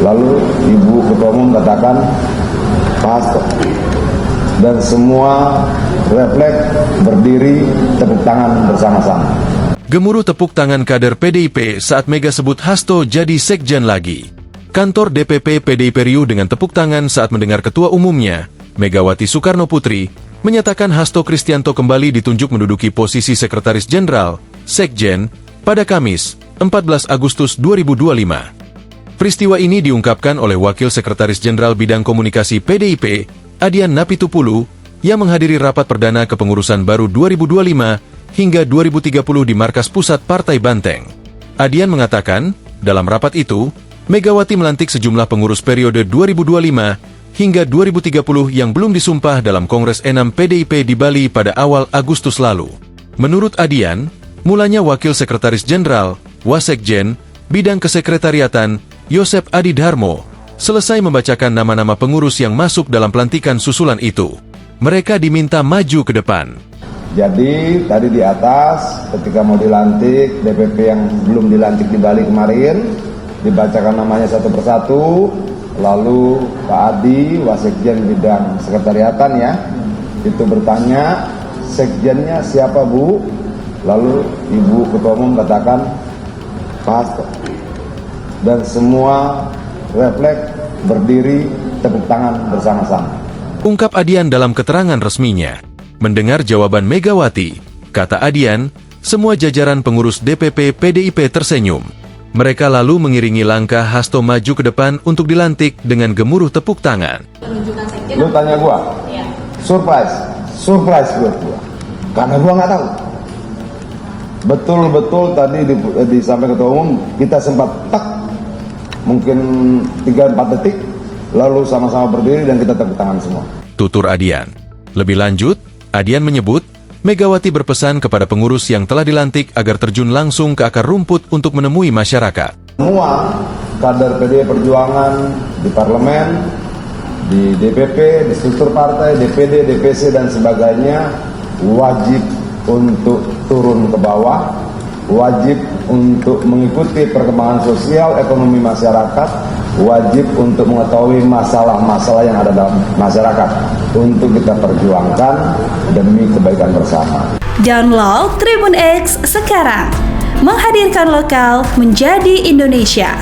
Lalu Ibu Ketua Umum katakan Pak Hasto, dan semua refleks berdiri tepuk tangan bersama-sama. Gemuruh tepuk tangan kader PDIP saat Mega sebut Hasto jadi sekjen lagi. Kantor DPP PDIP riuh dengan tepuk tangan saat mendengar Ketua Umumnya, Megawati Soekarno Putri, menyatakan Hasto Kristianto kembali ditunjuk menduduki posisi Sekretaris Jenderal, Sekjen, pada Kamis, 14 Agustus 2025. Peristiwa ini diungkapkan oleh Wakil Sekretaris Jenderal Bidang Komunikasi PDIP, Adian Napitupulu, yang menghadiri rapat perdana kepengurusan baru 2025 hingga 2030 di Markas Pusat Partai Banteng. Adian mengatakan, dalam rapat itu, Megawati melantik sejumlah pengurus periode 2025 hingga 2030 yang belum disumpah dalam Kongres 6 PDIP di Bali pada awal Agustus lalu. Menurut Adian, mulanya Wakil Sekretaris Jenderal, Wasekjen, Bidang Kesekretariatan, Yosep Adi Dharmo, selesai membacakan nama-nama pengurus yang masuk dalam pelantikan susulan itu. Mereka diminta maju ke depan. Jadi tadi di atas ketika mau dilantik DPP yang belum dilantik di Bali kemarin, dibacakan namanya satu persatu, lalu Pak Adi, Wasekjen Bidang Sekretariatan ya, itu bertanya, sekjennya siapa Bu? Lalu Ibu Ketua Umum katakan Pak Hasto, dan semua refleks berdiri tepuk tangan bersama-sama. Ungkap Adian dalam keterangan resminya. Mendengar jawaban Megawati, kata Adian, semua jajaran pengurus DPP PDIP tersenyum. Mereka lalu mengiringi langkah Hasto maju ke depan untuk dilantik dengan gemuruh tepuk tangan. Lu tanya gua? Iya. Surprise buat gua. Karena gua nggak tahu. Betul-betul tadi disampaikan Ketua Umum, kita sempat mungkin 3-4 detik, lalu sama-sama berdiri dan kita tepuk tangan semua. Tutur Adian. Lebih lanjut, Adian menyebut, Megawati berpesan kepada pengurus yang telah dilantik agar terjun langsung ke akar rumput untuk menemui masyarakat. Semua kader PDI Perjuangan di parlemen, di DPP, di struktur partai, DPD, DPC dan sebagainya wajib untuk turun ke bawah, wajib untuk mengikuti perkembangan sosial ekonomi masyarakat, wajib untuk mengetahui masalah-masalah yang ada dalam masyarakat untuk kita perjuangkan demi kebaikan bersama. Download Tribun X sekarang, menghadirkan lokal menjadi Indonesia.